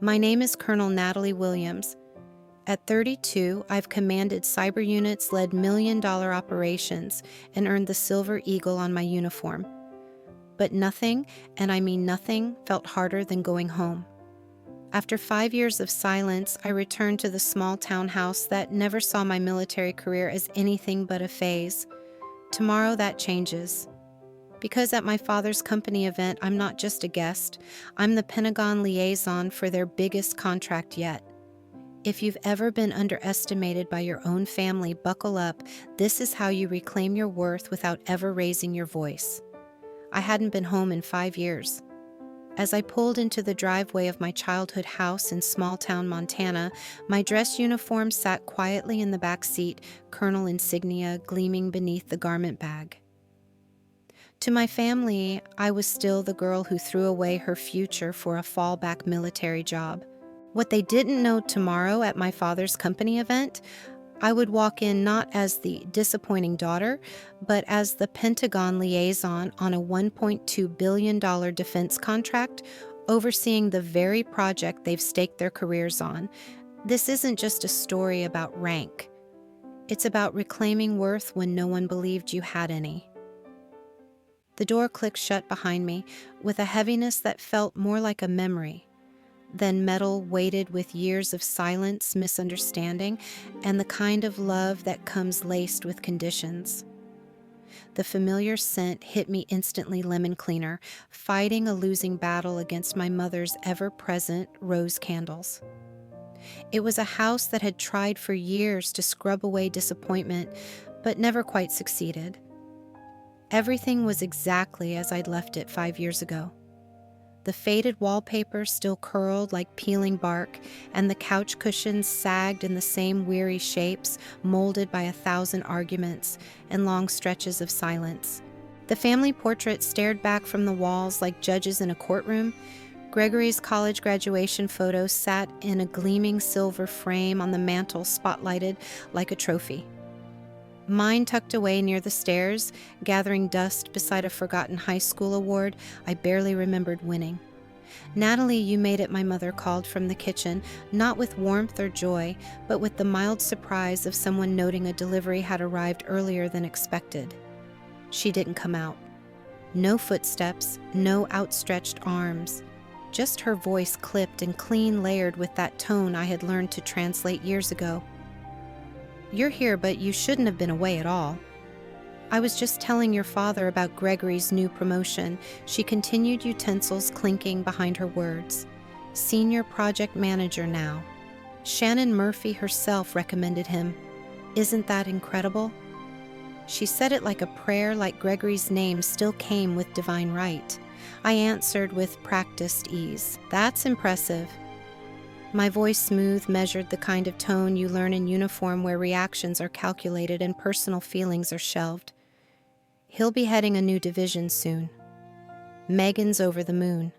My name is Colonel Natalie Williams. At 32, I've commanded cyber units, led million-dollar operations, and earned the Silver Eagle on my uniform. But nothing, and I mean nothing, felt harder than going home. After 5 years of silence, I returned to the small townhouse that never saw my military career as anything but a phase. Tomorrow that changes. Because at my father's company event, I'm not just a guest, I'm the Pentagon liaison for their biggest contract yet. If you've ever been underestimated by your own family, buckle up. This is how you reclaim your worth without ever raising your voice. I hadn't been home in 5 years. As I pulled into the driveway of my childhood house in small-town Montana, my dress uniform sat quietly in the back seat, Colonel insignia gleaming beneath the garment bag. To my family, I was still the girl who threw away her future for a fallback military job. What they didn't know tomorrow at my father's company event, I would walk in not as the disappointing daughter, but as the Pentagon liaison on a $1.2 billion defense contract, overseeing the very project they've staked their careers on. This isn't just a story about rank. It's about reclaiming worth when no one believed you had any. The door clicked shut behind me with a heaviness that felt more like a memory than metal weighted with years of silence, misunderstanding, and the kind of love that comes laced with conditions. The familiar scent hit me instantly lemon cleaner, fighting a losing battle against my mother's ever-present rose candles. It was a house that had tried for years to scrub away disappointment, but never quite succeeded. Everything was exactly as I'd left it 5 years ago. The faded wallpaper still curled like peeling bark, and the couch cushions sagged in the same weary shapes, molded by 1,000 arguments and long stretches of silence. The family portrait stared back from the walls like judges in a courtroom. Gregory's college graduation photo sat in a gleaming silver frame on the mantel, spotlighted like a trophy. Mine tucked away near the stairs, gathering dust beside a forgotten high school award I barely remembered winning. "Natalie, you made it," my mother called from the kitchen, not with warmth or joy, but with the mild surprise of someone noting a delivery had arrived earlier than expected. She didn't come out. No footsteps, no outstretched arms. Just her voice clipped and clean layered with that tone I had learned to translate years ago. "You're here, but you shouldn't have been away at all. I was just telling your father about Gregory's new promotion," she continued, utensils clinking behind her words. "Senior project manager now. Shannon Murphy herself recommended him. Isn't that incredible?" She said it like a prayer, like Gregory's name still came with divine right. I answered with practiced ease. "That's impressive." My voice smooth, measured, the kind of tone you learn in uniform where reactions are calculated and personal feelings are shelved. "He'll be heading a new division soon. Megan's over the moon.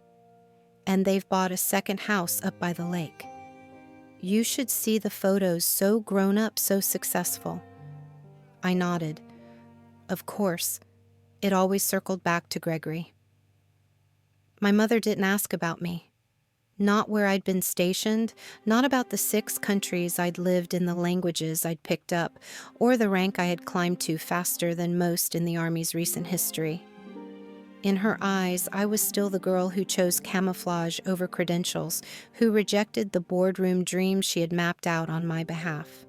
And they've bought a second house up by the lake. You should see the photos, so grown up, so successful." I nodded. Of course, it always circled back to Gregory. My mother didn't ask about me. Not where I'd been stationed, not about the 6 countries I'd lived in, the languages I'd picked up, or the rank I had climbed to faster than most in the Army's recent history. In her eyes, I was still the girl who chose camouflage over credentials, who rejected the boardroom dreams she had mapped out on my behalf.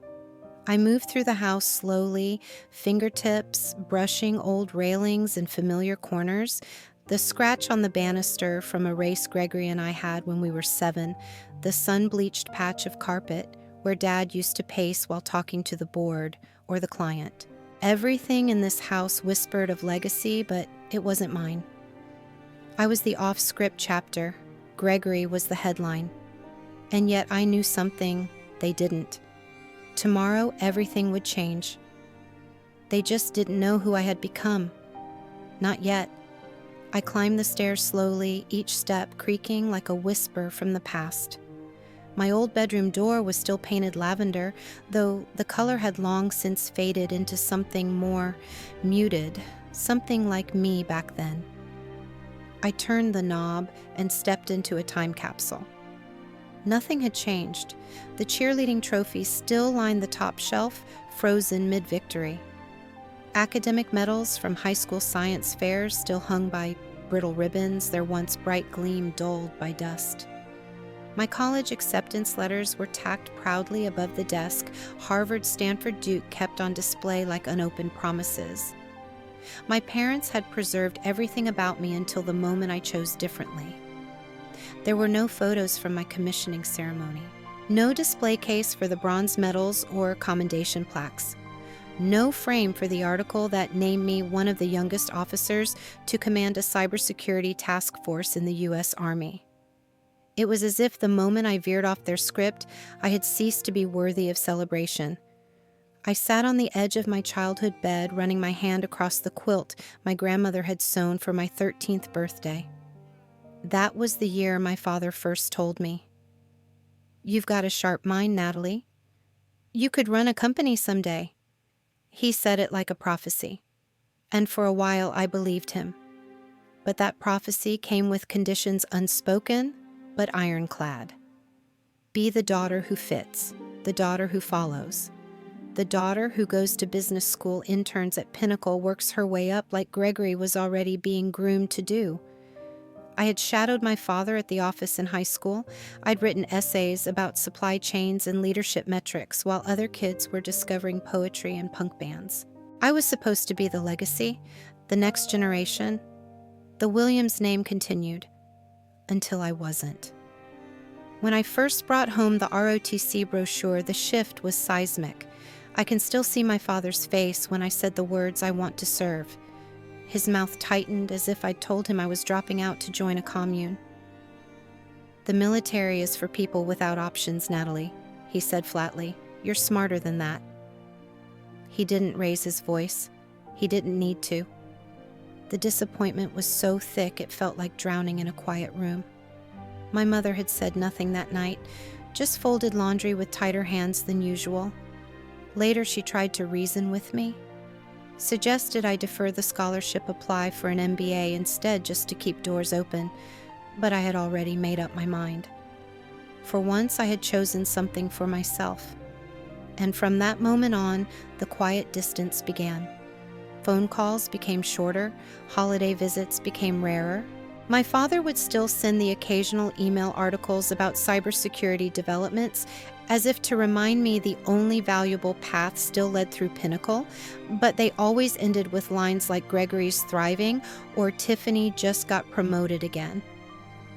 I moved through the house slowly, fingertips brushing old railings and familiar corners, the scratch on the banister from a race Gregory and I had when we were 7, the sun-bleached patch of carpet where Dad used to pace while talking to the board or the client. Everything in this house whispered of legacy, but it wasn't mine. I was the off-script chapter. Gregory was the headline. And yet I knew something they didn't. Tomorrow, everything would change. They just didn't know who I had become. Not yet. I climbed the stairs slowly, each step creaking like a whisper from the past. My old bedroom door was still painted lavender, though the color had long since faded into something more muted, something like me back then. I turned the knob and stepped into a time capsule. Nothing had changed. The cheerleading trophies still lined the top shelf, frozen mid-victory. Academic medals from high school science fairs still hung by brittle ribbons, their once bright gleam dulled by dust. My college acceptance letters were tacked proudly above the desk. Harvard, Stanford, Duke kept on display like unopened promises. My parents had preserved everything about me until the moment I chose differently. There were no photos from my commissioning ceremony, no display case for the bronze medals or commendation plaques, no frame for the article that named me one of the youngest officers to command a cybersecurity task force in the U.S. Army. It was as if the moment I veered off their script, I had ceased to be worthy of celebration. I sat on the edge of my childhood bed, running my hand across the quilt my grandmother had sewn for my 13th birthday. That was the year my father first told me, "You've got a sharp mind, Natalie. You could run a company someday." He said it like a prophecy, and for a while I believed him. But that prophecy came with conditions unspoken but ironclad. Be the daughter who fits, the daughter who follows. The daughter who goes to business school, interns at Pinnacle, works her way up like Gregory was already being groomed to do. I had shadowed my father at the office in high school. I'd written essays about supply chains and leadership metrics while other kids were discovering poetry and punk bands. I was supposed to be the legacy, the next generation. The Williams name continued, until I wasn't. When I first brought home the ROTC brochure, the shift was seismic. I can still see my father's face when I said the words, "I want to serve." His mouth tightened as if I'd told him I was dropping out to join a commune. "The military is for people without options, Natalie," he said flatly. "You're smarter than that." He didn't raise his voice. He didn't need to. The disappointment was so thick it felt like drowning in a quiet room. My mother had said nothing that night, just folded laundry with tighter hands than usual. Later she tried to reason with me, suggested I defer the scholarship apply for an MBA instead just to keep doors open, but I had already made up my mind. For once I had chosen something for myself. And from that moment on, the quiet distance began. Phone calls became shorter, holiday visits became rarer. My father would still send the occasional email articles about cybersecurity developments, as if to remind me the only valuable path still led through Pinnacle, but they always ended with lines like "Gregory's thriving" or "Tiffany just got promoted again."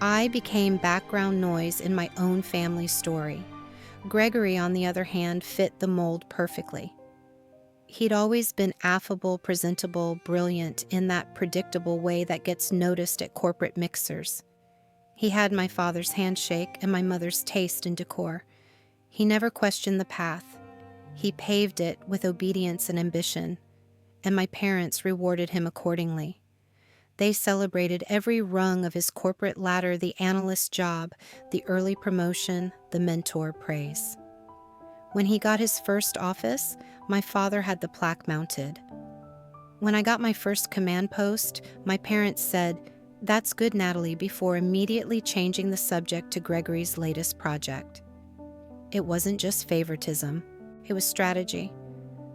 I became background noise in my own family story. Gregory, on the other hand, fit the mold perfectly. He'd always been affable, presentable, brilliant in that predictable way that gets noticed at corporate mixers. He had my father's handshake and my mother's taste in decor. He never questioned the path. He paved it with obedience and ambition, and my parents rewarded him accordingly. They celebrated every rung of his corporate ladder, the analyst job, the early promotion, the mentor praise. When he got his first office, my father had the plaque mounted. When I got my first command post, my parents said, "That's good, Natalie," before immediately changing the subject to Gregory's latest project. It wasn't just favoritism, it was strategy.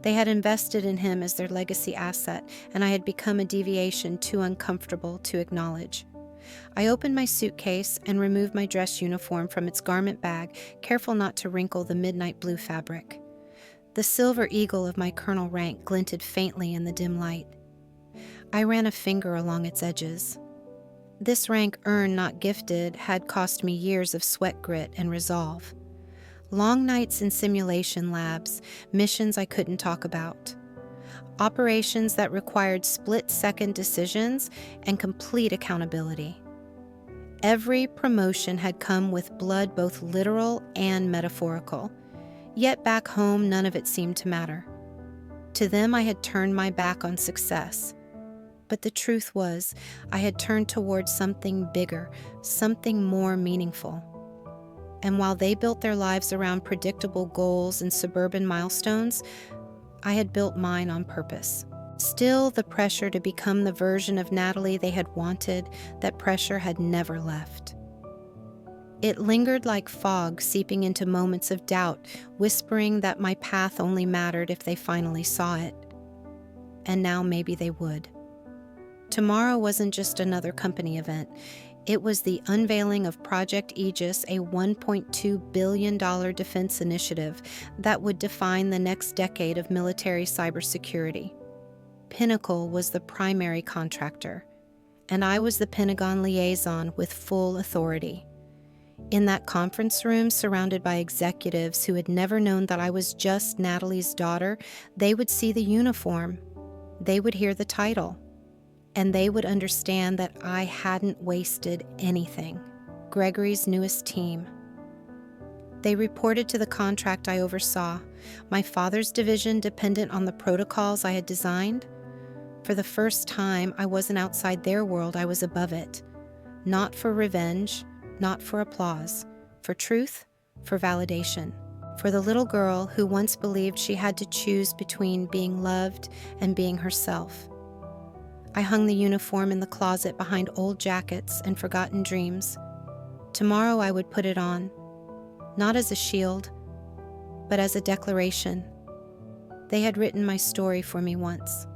They had invested in him as their legacy asset, and I had become a deviation too uncomfortable to acknowledge. I opened my suitcase and removed my dress uniform from its garment bag, careful not to wrinkle the midnight blue fabric. The silver eagle of my colonel rank glinted faintly in the dim light. I ran a finger along its edges. This rank, earned not gifted, had cost me years of sweat, grit, and resolve. Long nights in simulation labs, missions I couldn't talk about. Operations that required split-second decisions and complete accountability. Every promotion had come with blood, both literal and metaphorical. Yet back home, none of it seemed to matter. To them, I had turned my back on success. But the truth was, I had turned towards something bigger, something more meaningful. And while they built their lives around predictable goals and suburban milestones, I had built mine on purpose. Still, the pressure to become the version of Natalie they had wanted, that pressure had never left. It lingered like fog, seeping into moments of doubt, whispering that my path only mattered if they finally saw it. And now maybe they would. Tomorrow wasn't just another company event. It was the unveiling of Project Aegis, a $1.2 billion defense initiative that would define the next decade of military cybersecurity. Pinnacle was the primary contractor, and I was the Pentagon liaison with full authority. In that conference room, surrounded by executives who had never known that I was just Natalie's daughter, they would see the uniform, they would hear the title, and they would understand that I hadn't wasted anything. Gregory's newest team. They reported to the contract I oversaw, my father's division dependent on the protocols I had designed. For the first time, I wasn't outside their world, I was above it. Not for revenge, not for applause, for truth, for validation. For the little girl who once believed she had to choose between being loved and being herself. I hung the uniform in the closet behind old jackets and forgotten dreams. Tomorrow I would put it on, not as a shield, but as a declaration. They had written my story for me once.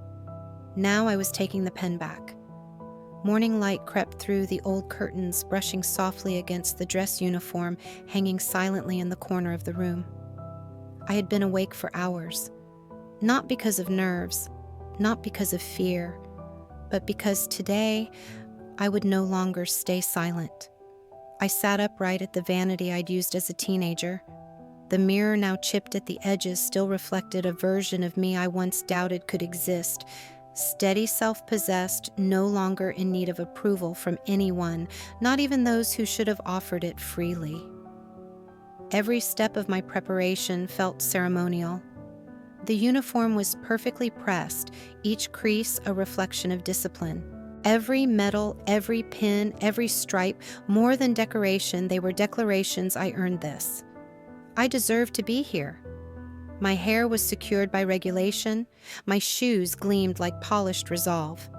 Now I was taking the pen back. Morning light crept through the old curtains, brushing softly against the dress uniform hanging silently in the corner of the room. I had been awake for hours, not because of nerves, not because of fear, but because today I would no longer stay silent. I sat upright at the vanity I'd used as a teenager. The mirror, now chipped at the edges, still reflected a version of me I once doubted could exist. Steady, self-possessed, no longer in need of approval from anyone, not even those who should have offered it freely. Every step of my preparation felt ceremonial. The uniform was perfectly pressed, each crease a reflection of discipline. Every medal, every pin, every stripe, more than decoration, they were declarations I earned this. I deserved to be here. My hair was secured by regulation. My shoes gleamed like polished resolve.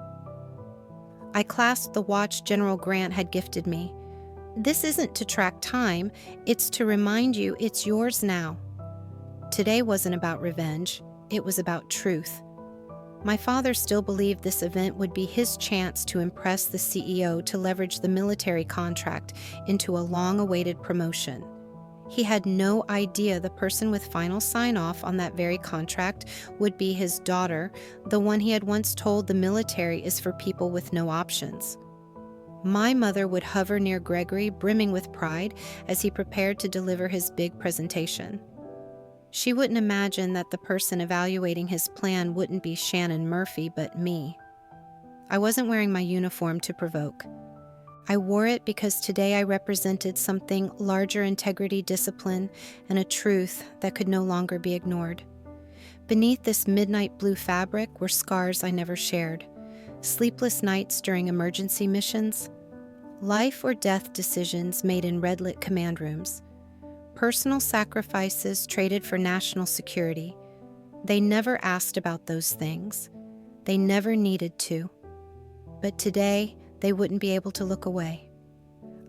I clasped the watch General Grant had gifted me. This isn't to track time, it's to remind you it's yours now. Today wasn't about revenge, it was about truth. My father still believed this event would be his chance to impress the CEO to leverage the military contract into a long-awaited promotion. He had no idea the person with final sign-off on that very contract would be his daughter, the one he had once told the military is for people with no options. My mother would hover near Gregory, brimming with pride, as he prepared to deliver his big presentation. She wouldn't imagine that the person evaluating his plan wouldn't be Shannon Murphy, but me. I wasn't wearing my uniform to provoke. I wore it because today I represented something larger: integrity, discipline, and a truth that could no longer be ignored. Beneath this midnight blue fabric were scars I never shared, sleepless nights during emergency missions, life or death decisions made in red-lit command rooms, personal sacrifices traded for national security. They never asked about those things. They never needed to. But today, they wouldn't be able to look away.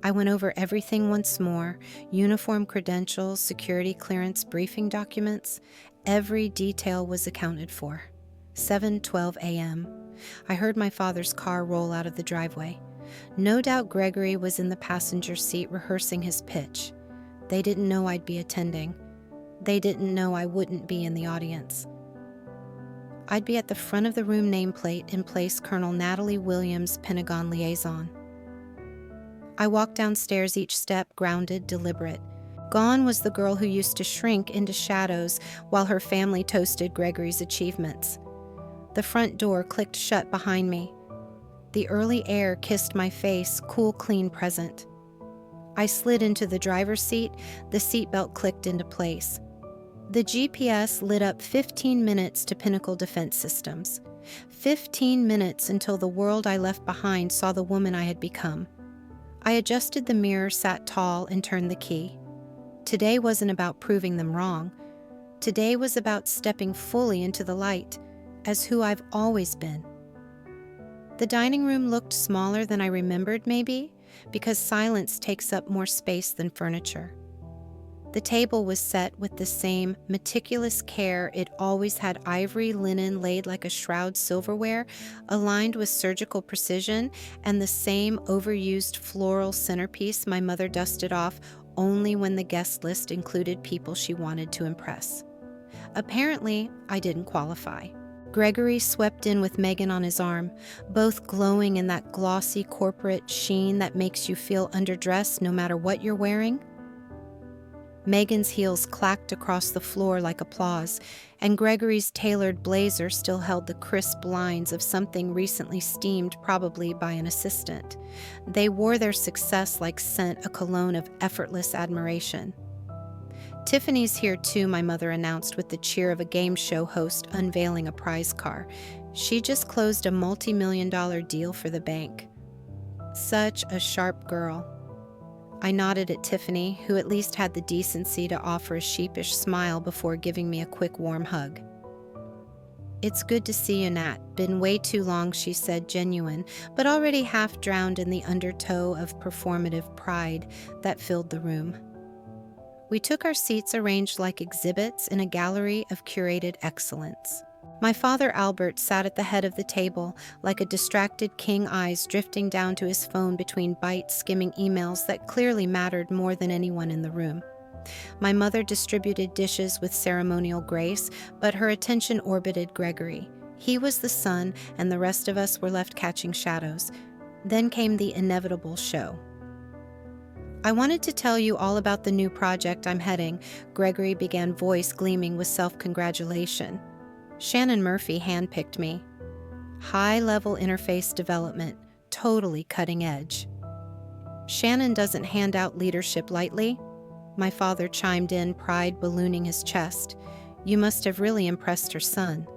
I went over everything once more: uniform credentials, security clearance, briefing documents. Every detail was accounted for. 7:12 a.m. I heard my father's car roll out of the driveway. No doubt Gregory was in the passenger seat rehearsing his pitch. They didn't know I'd be attending. They didn't know I wouldn't be in the audience. I'd be at the front of the room nameplate in place Colonel Natalie Williams, Pentagon liaison. I walked downstairs, each step grounded, deliberate. Gone was the girl who used to shrink into shadows while her family toasted Gregory's achievements. The front door clicked shut behind me. The early air kissed my face, cool, clean, present. I slid into the driver's seat, the seatbelt clicked into place. The GPS lit up 15 minutes to Pinnacle Defense Systems. 15 minutes until the world I left behind saw the woman I had become. I adjusted the mirror, sat tall, and turned the key. Today wasn't about proving them wrong. Today was about stepping fully into the light, as who I've always been. The dining room looked smaller than I remembered, maybe, because silence takes up more space than furniture. The table was set with the same meticulous care. It always had ivory linen laid like a shroud silverware, aligned with surgical precision, and the same overused floral centerpiece my mother dusted off only when the guest list included people she wanted to impress. Apparently, I didn't qualify. Gregory swept in with Megan on his arm, both glowing in that glossy corporate sheen that makes you feel underdressed no matter what you're wearing. Megan's heels clacked across the floor like applause, and Gregory's tailored blazer still held the crisp lines of something recently steamed, probably by an assistant. They wore their success like scent, a cologne of effortless admiration. "Tiffany's here too," my mother announced with the cheer of a game show host unveiling a prize car. She just closed a multi-million-dollar deal for the bank. Such a sharp girl. I nodded at Tiffany, who at least had the decency to offer a sheepish smile before giving me a quick warm hug. "It's good to see you, Nat. Been way too long," she said, genuine, but already half drowned in the undertow of performative pride that filled the room. We took our seats arranged like exhibits in a gallery of curated excellence. My father Albert sat at the head of the table, like a distracted king, eyes drifting down to his phone between bites, skimming emails that clearly mattered more than anyone in the room. My mother distributed dishes with ceremonial grace, but her attention orbited Gregory. He was the sun, and the rest of us were left catching shadows. Then came the inevitable show. "I wanted to tell you all about the new project I'm heading," Gregory began, voice gleaming with self-congratulation. "Shannon Murphy handpicked me. High-level interface development, totally cutting edge." "Shannon doesn't hand out leadership lightly," my father chimed in, pride ballooning his chest. "You must have really impressed her son."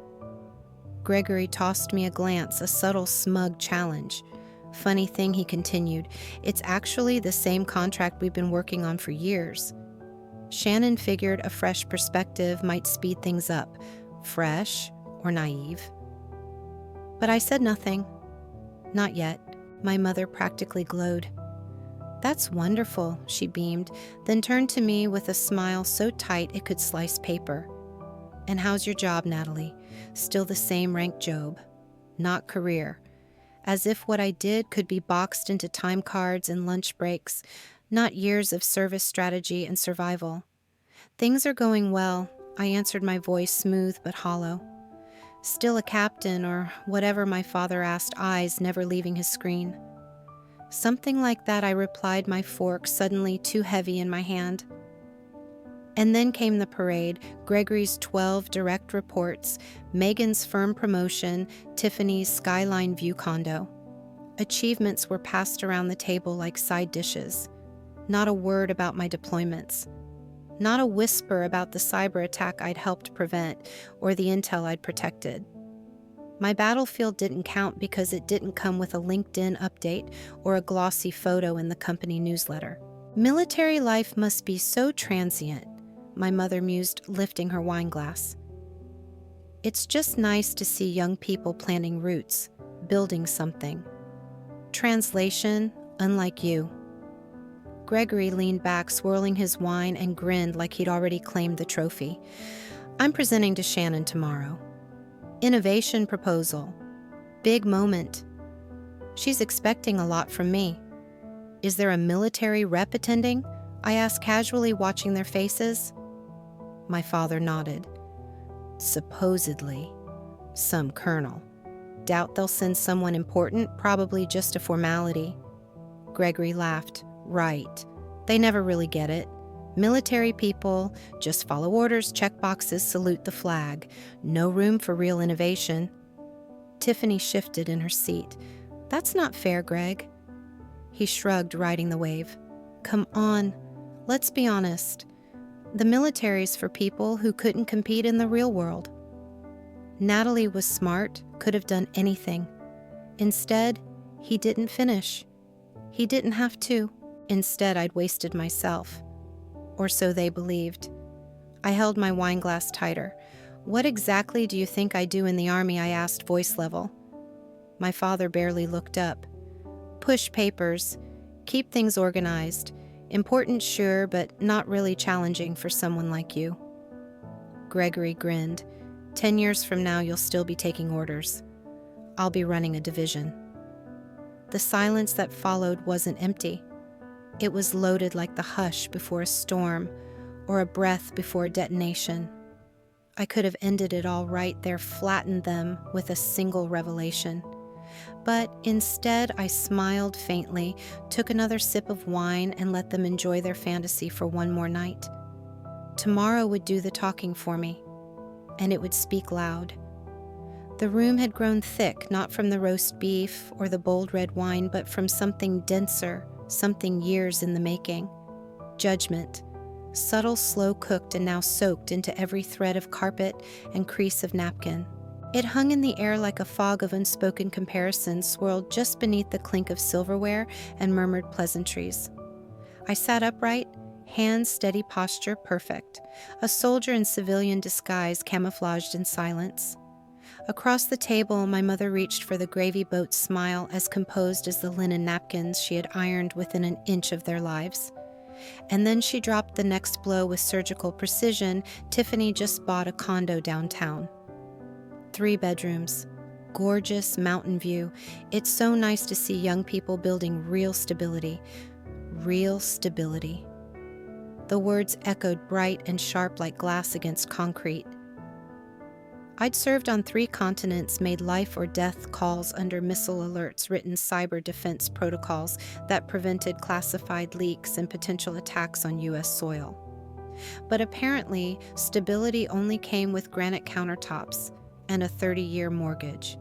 Gregory tossed me a glance, a subtle, smug challenge. "Funny thing," he continued, "it's actually the same contract we've been working on for years." Shannon figured a fresh perspective might speed things up. Fresh or naive. But I said nothing. "Not yet." My mother practically glowed. "That's wonderful," she beamed, then turned to me with a smile so tight it could slice paper. "And how's your job, Natalie? Still the same rank Job? Not career. As if what I did could be boxed into time cards and lunch breaks, not years of service strategy and survival." "Things are going well," I answered, my voice smooth but hollow. "Still a captain, or whatever my father asked, eyes never leaving his screen." "Something like that," I replied, my fork suddenly too heavy in my hand. And then came the parade, Gregory's 12 direct reports, Megan's firm promotion, Tiffany's skyline view condo. Achievements were passed around the table like side dishes. Not a word about my deployments. Not a whisper about the cyber attack I'd helped prevent or the intel I'd protected. My battlefield didn't count because it didn't come with a LinkedIn update or a glossy photo in the company newsletter. "Military life must be so transient," my mother mused, lifting her wine glass. "It's just nice to see young people planting roots, building something." Translation, unlike you. Gregory leaned back, swirling his wine, and grinned like he'd already claimed the trophy. "I'm presenting to Shannon tomorrow. Innovation proposal. Big moment. She's expecting a lot from me." "Is there a military rep attending?" I asked casually, watching their faces. My father nodded. "Supposedly. Some colonel. Doubt they'll send someone important, probably just a formality." Gregory laughed. "Right. They never really get it. Military people just follow orders, check boxes, salute the flag. No room for real innovation." Tiffany shifted in her seat. "That's not fair, Greg." He shrugged, riding the wave. "Come on, let's be honest. The military's for people who couldn't compete in the real world." Natalie was smart, could have done anything. Instead, he didn't finish. He didn't have to. Instead, I'd wasted myself. Or so they believed. I held my wine glass tighter. "What exactly do you think I do in the Army?" I asked, voice level. My father barely looked up. "Push papers. Keep things organized. Important, sure, but not really challenging for someone like you." Gregory grinned. 10 years from now, you'll still be taking orders. I'll be running a division." The silence that followed wasn't empty. It was loaded like the hush before a storm or a breath before a detonation. I could have ended it all right there, flattened them with a single revelation. But instead, I smiled faintly, took another sip of wine, and let them enjoy their fantasy for one more night. Tomorrow would do the talking for me, and it would speak loud. The room had grown thick, not from the roast beef or the bold red wine, but from something denser, something years in the making. Judgment. Subtle, slow-cooked, and now soaked into every thread of carpet and crease of napkin. It hung in the air like a fog of unspoken comparisons swirled just beneath the clink of silverware and murmured pleasantries. I sat upright, hands steady, posture perfect, a soldier in civilian disguise camouflaged in silence. Across the table, my mother reached for the gravy boat's smile as composed as the linen napkins she had ironed within an inch of their lives. And then she dropped the next blow with surgical precision. Tiffany just bought a condo downtown. 3 bedrooms, gorgeous mountain view. It's so nice to see young people building real stability. Real stability. The words echoed bright and sharp like glass against concrete. I'd served on 3 continents, made life or death calls under missile alerts, written cyber defense protocols that prevented classified leaks and potential attacks on U.S. soil. But apparently, stability only came with granite countertops and a 30-year mortgage.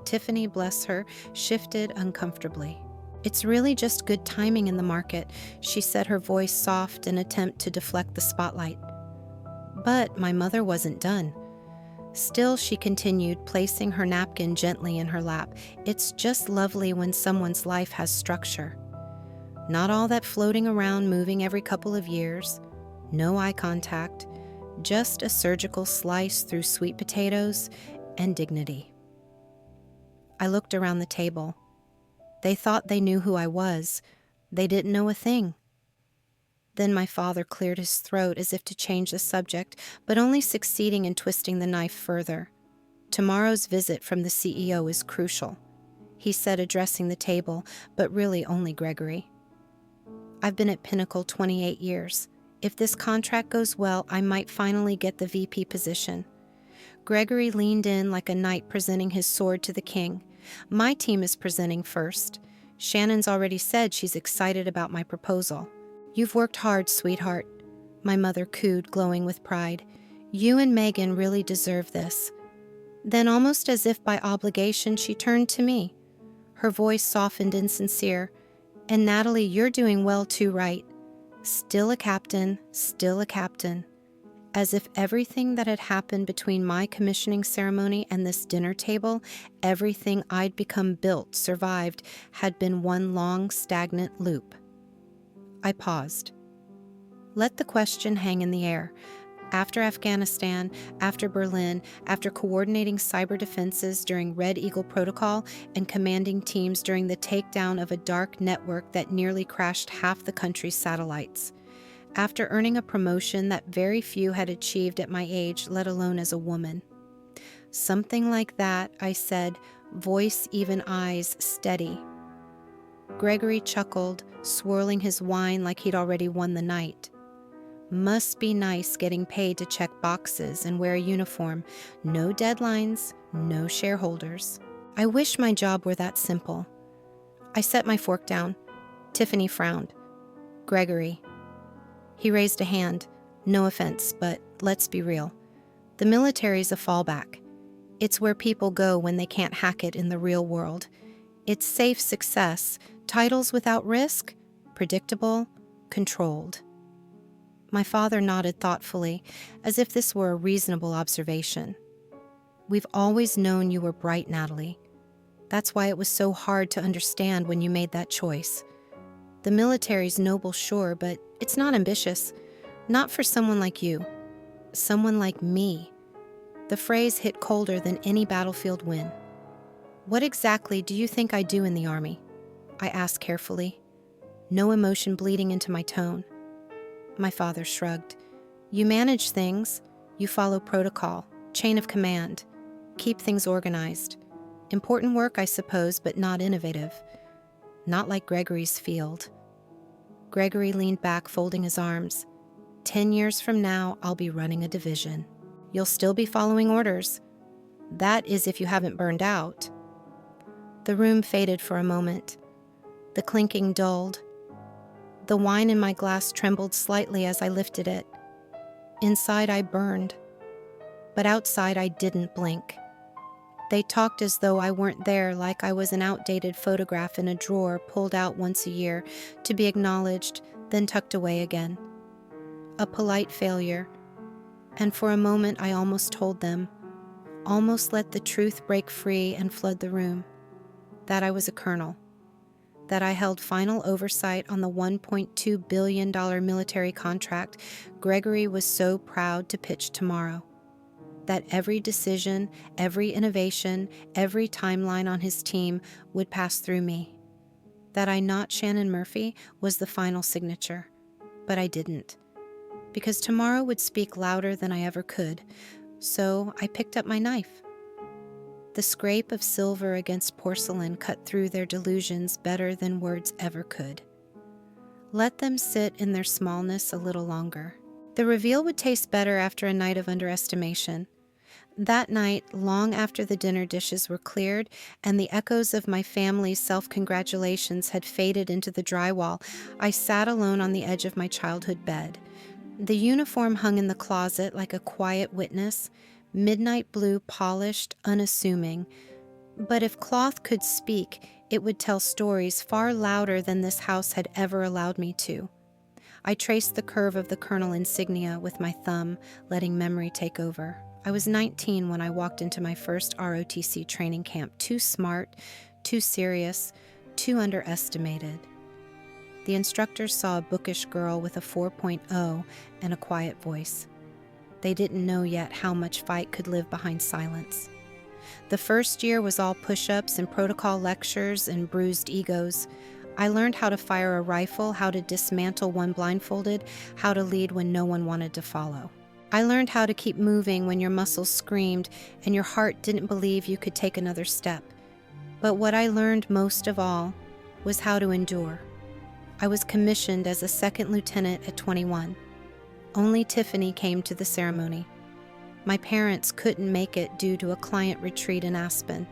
Tiffany, bless her, shifted uncomfortably. "It's really just good timing in the market," she said, her voice soft in an attempt to deflect the spotlight. But my mother wasn't done. Still, she continued, placing her napkin gently in her lap. "It's just lovely when someone's life has structure. Not all that floating around, moving every couple of years. No eye contact. Just a surgical slice through sweet potatoes and dignity." I looked around the table. They thought they knew who I was. They didn't know a thing. Then my father cleared his throat as if to change the subject, but only succeeding in twisting the knife further. "Tomorrow's visit from the CEO is crucial," he said, addressing the table, but really only Gregory. "I've been at Pinnacle 28 years. If this contract goes well, I might finally get the VP position." Gregory leaned in like a knight presenting his sword to the king. "My team is presenting first. Shannon's already said she's excited about my proposal." "You've worked hard, sweetheart," my mother cooed, glowing with pride. "You and Megan really deserve this." Then, almost as if by obligation, she turned to me. Her voice softened and sincere. "And Natalie, you're doing well too, right? Still a captain, still a captain." As if everything that had happened between my commissioning ceremony and this dinner table, everything I'd become, built, survived, had been one long, stagnant loop. I paused. Let the question hang in the air. After Afghanistan, after Berlin, after coordinating cyber defenses during Red Eagle Protocol and commanding teams during the takedown of a dark network that nearly crashed half the country's satellites. After earning a promotion that very few had achieved at my age, let alone as a woman. "Something like that," I said, voice, even eyes, steady. Gregory chuckled, swirling his wine like he'd already won the night. "Must be nice getting paid to check boxes and wear a uniform. No deadlines, no shareholders. I wish my job were that simple." I set my fork down. Tiffany frowned. "Gregory." He raised a hand. "No offense, but let's be real. The military's a fallback. It's where people go when they can't hack it in the real world. It's safe success, titles without risk, predictable, controlled." My father nodded thoughtfully, as if this were a reasonable observation. "We've always known you were bright, Natalie. That's why it was so hard to understand when you made that choice. The military's noble, sure, but it's not ambitious. Not for someone like you. Someone like me." The phrase hit colder than any battlefield win. "What exactly do you think I do in the Army?" I asked carefully. no emotion bleeding into my tone. My father shrugged. You manage things. You follow protocol, chain of command. Keep things organized. Important work, I suppose, but not innovative. Not like Gregory's field. Gregory leaned back, folding his arms. 10 years from now, I'll be running a division. You'll still be following orders. That is if you haven't burned out. The room faded for a moment. The clinking dulled. The wine in my glass trembled slightly as I lifted it. Inside I burned, but outside I didn't blink. They talked as though I weren't there, like I was an outdated photograph in a drawer pulled out once a year to be acknowledged, then tucked away again. A polite failure. And for a moment I almost told them, almost let the truth break free and flood the room, that I was a colonel, that I held final oversight on the $1.2 billion military contract Gregory was so proud to pitch tomorrow, that every decision, every innovation, every timeline on his team would pass through me, that I, not Shannon Murphy, was the final signature. But I didn't, because tomorrow would speak louder than I ever could, so I picked up my knife. The scrape of silver against porcelain cut through their delusions better than words ever could. Let them sit in their smallness a little longer. The reveal would taste better after a night of underestimation. That night, long after the dinner dishes were cleared and the echoes of my family's self-congratulations had faded into the drywall, I sat alone on the edge of my childhood bed. The uniform hung in the closet like a quiet witness, midnight blue, polished, unassuming. But if cloth could speak, it would tell stories far louder than this house had ever allowed me to. I traced the curve of the colonel insignia with my thumb, letting memory take over. I was 19 when I walked into my first ROTC training camp, too smart, too serious, too underestimated. The instructors saw a bookish girl with a 4.0 and a quiet voice. They didn't know yet how much fight could live behind silence. The first year was all push-ups and protocol lectures and bruised egos. I learned how to fire a rifle, how to dismantle one blindfolded, how to lead when no one wanted to follow. I learned how to keep moving when your muscles screamed and your heart didn't believe you could take another step. But what I learned most of all was how to endure. I was commissioned as a second lieutenant at 21. Only Tiffany came to the ceremony. My parents couldn't make it due to a client retreat in Aspen.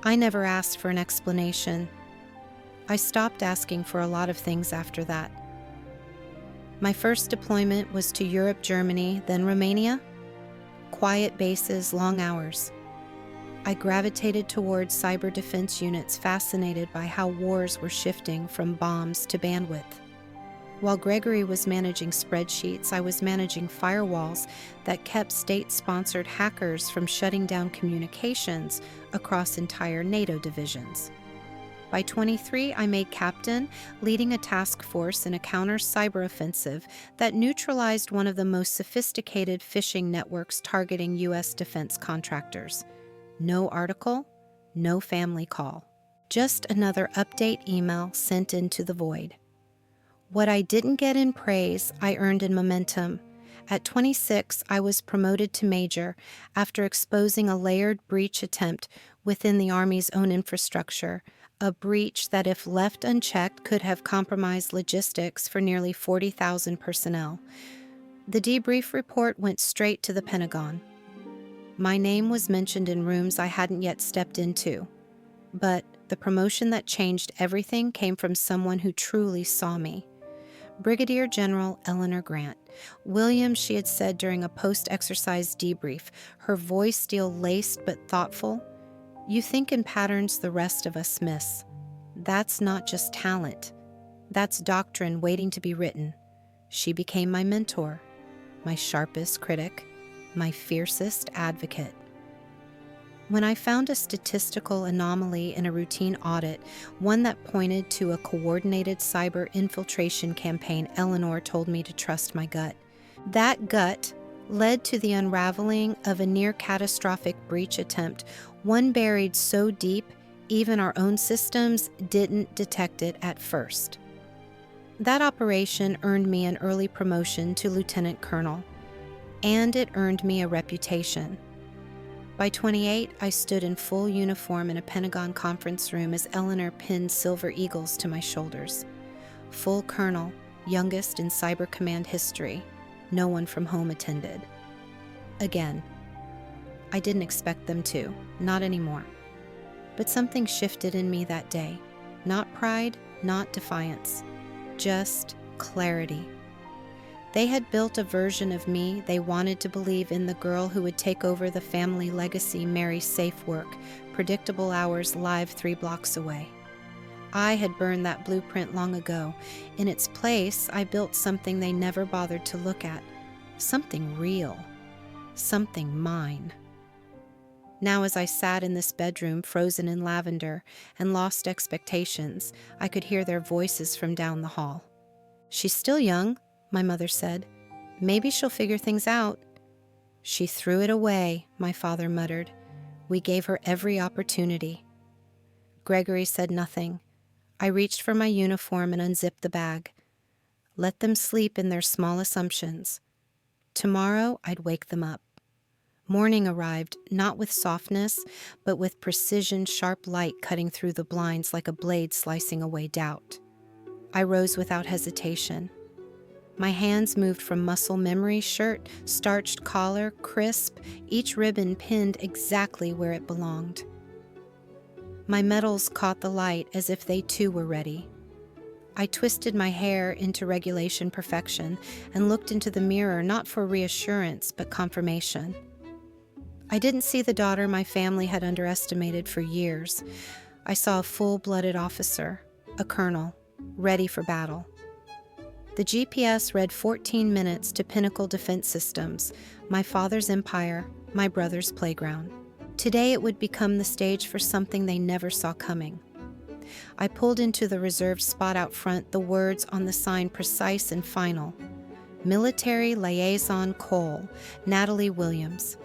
I never asked for an explanation. I stopped asking for a lot of things after that. My first deployment was to Europe, Germany, then Romania. Quiet bases, long hours. I gravitated towards cyber defense units, fascinated by how wars were shifting from bombs to bandwidth. While Gregory was managing spreadsheets, I was managing firewalls that kept state-sponsored hackers from shutting down communications across entire NATO divisions. By 23, I made captain, leading a task force in a counter-cyber offensive that neutralized one of the most sophisticated phishing networks targeting U.S. defense contractors. No article, no family call. Just another update email sent into the void. What I didn't get in praise, I earned in momentum. At 26, I was promoted to major after exposing a layered breach attempt within the Army's own infrastructure, a breach that, if left unchecked, could have compromised logistics for nearly 40,000 personnel. The debrief report went straight to the Pentagon. My name was mentioned in rooms I hadn't yet stepped into, but the promotion that changed everything came from someone who truly saw me. Brigadier General Eleanor Grant. William, she had said during a post-exercise debrief, her voice steel-laced but thoughtful. You think in patterns the rest of us miss. That's not just talent. That's doctrine waiting to be written. She became my mentor, my sharpest critic, my fiercest advocate. When I found a statistical anomaly in a routine audit, one that pointed to a coordinated cyber infiltration campaign, Eleanor told me to trust my gut. That gut led to the unraveling of a near-catastrophic breach attempt, one buried so deep even our own systems didn't detect it at first. That operation earned me an early promotion to lieutenant colonel, and it earned me a reputation. By 28, I stood in full uniform in a Pentagon conference room as Eleanor pinned silver eagles to my shoulders. Full colonel, youngest in Cyber Command history. No one from home attended. Again. I didn't expect them to, not anymore. But something shifted in me that day. Not pride, not defiance. Just clarity. They had built a version of me they wanted to believe in, the girl who would take over the family legacy, marry, safe work, predictable hours, live 3 blocks away. I had burned that blueprint long ago. In its place, I built something they never bothered to look at. Something real. Something mine. Now, as I sat in this bedroom, frozen in lavender, and lost expectations, I could hear their voices from down the hall. "She's still young," my mother said. "Maybe she'll figure things out." "She threw it away," my father muttered. "We gave her every opportunity." Gregory said nothing. I reached for my uniform and unzipped the bag. Let them sleep in their small assumptions. Tomorrow, I'd wake them up. Morning arrived, not with softness, but with precision, sharp light cutting through the blinds like a blade slicing away doubt. I rose without hesitation. My hands moved from muscle memory, shirt, starched collar, crisp, each ribbon pinned exactly where it belonged. My metals caught the light as if they too were ready. I twisted my hair into regulation perfection and looked into the mirror, not for reassurance, but confirmation. I didn't see the daughter my family had underestimated for years. I saw a full-blooded officer, a colonel, ready for battle. The GPS read 14 minutes to Pinnacle Defense Systems, my father's empire, my brother's playground. Today it would become the stage for something they never saw coming. I pulled into the reserved spot out front, the words on the sign precise and final. Military Liaison Cole, Natalie Williams.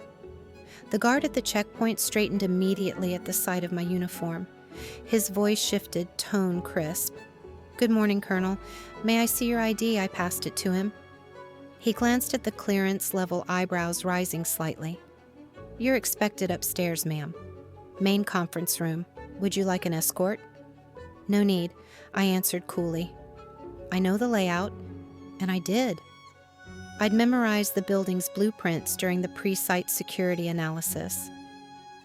The guard at the checkpoint straightened immediately at the sight of my uniform. His voice shifted, tone crisp. "Good morning, Colonel. May I see your ID?" I passed it to him. He glanced at the clearance level, eyebrows rising slightly. "You're expected upstairs, ma'am. Main conference room. Would you like an escort?" "No need," I answered coolly. "I know the layout," and I did. I'd memorized the building's blueprints during the pre-site security analysis.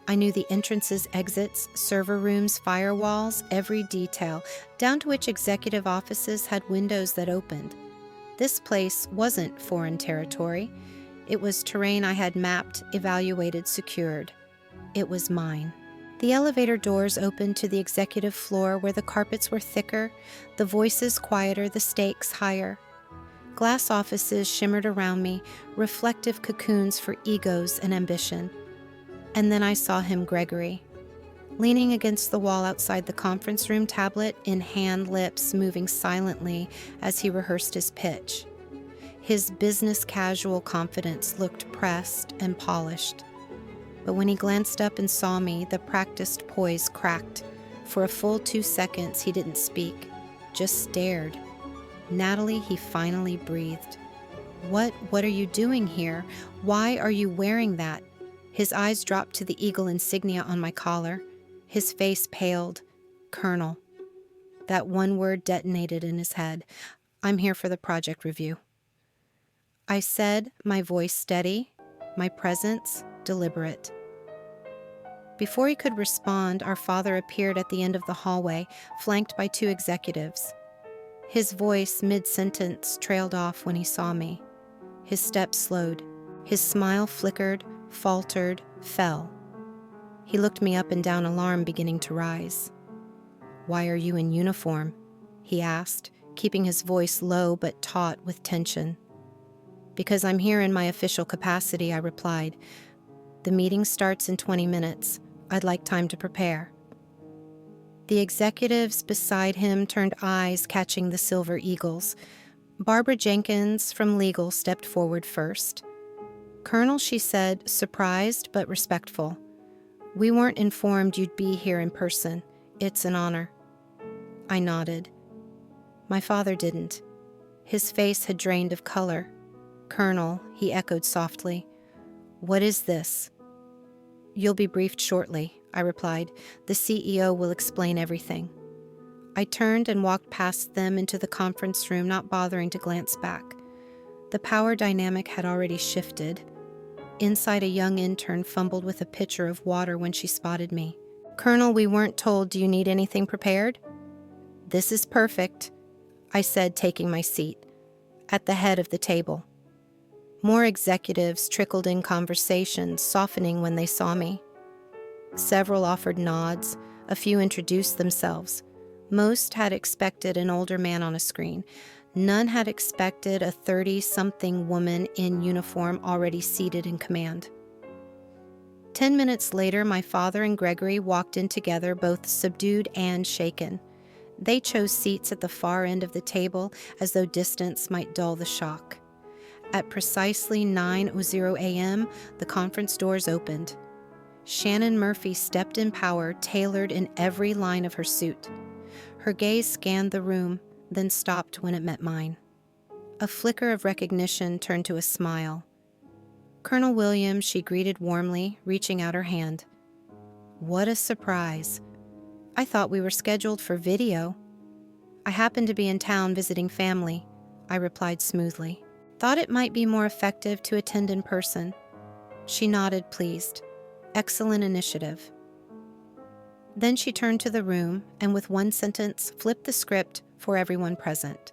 I knew the entrances, exits, server rooms, firewalls, every detail, down to which executive offices had windows that opened. This place wasn't foreign territory. It was terrain I had mapped, evaluated, secured. It was mine. The elevator doors opened to the executive floor where the carpets were thicker, the voices quieter, the stakes higher. Glass offices shimmered around me, reflective cocoons for egos and ambition. And then I saw him, Gregory, leaning against the wall outside the conference room, tablet in hand, lips moving silently as he rehearsed his pitch. His business casual confidence looked pressed and polished. But when he glanced up and saw me, the practiced poise cracked. For a full 2 seconds, he didn't speak, just stared. "Natalie," he finally breathed. What are you doing here? Why are you wearing that?" His eyes dropped to the eagle insignia on my collar. His face paled. "Colonel." That one word detonated in his head. "I'm here for the project review." I said, my voice steady, my presence deliberate. Before he could respond, our father appeared at the end of the hallway, flanked by 2 executives. His voice, mid-sentence, trailed off when he saw me. His steps slowed. His smile flickered, faltered, fell. He looked me up and down, alarm beginning to rise. "Why are you in uniform?" he asked, keeping his voice low but taut with tension. "Because I'm here in my official capacity," I replied. "The meeting starts in 20 minutes. I'd like time to prepare." The executives beside him turned eyes, catching the silver eagles. Barbara Jenkins from legal stepped forward first. "Colonel," she said, surprised but respectful. "We weren't informed you'd be here in person. It's an honor." I nodded. My father didn't. His face had drained of color. "Colonel," he echoed softly, "what is this?" "You'll be briefed shortly," I replied. "The CEO will explain everything." I turned and walked past them into the conference room, not bothering to glance back. The power dynamic had already shifted. Inside, a young intern fumbled with a pitcher of water when she spotted me. "Colonel, we weren't told. Do you need anything prepared?" "This is perfect," I said, taking my seat at the head of the table. More executives trickled in conversations, softening when they saw me. Several offered nods. A few introduced themselves. Most had expected an older man on a screen. None had expected a 30-something woman in uniform already seated in command. 10 minutes later, my father and Gregory walked in together, both subdued and shaken. They chose seats at the far end of the table, as though distance might dull the shock. At precisely 9:00 a.m., the conference doors opened. Shannon Murphy stepped in power, tailored in every line of her suit. Her gaze scanned the room, then stopped when it met mine. A flicker of recognition turned to a smile. "Colonel Williams," she greeted warmly, reaching out her hand. What a surprise. I thought we were scheduled for video. "I happen to be in town visiting family," I replied smoothly. "Thought it might be more effective to attend in person." She nodded, pleased. "Excellent initiative." Then she turned to the room and with one sentence flipped the script for everyone present.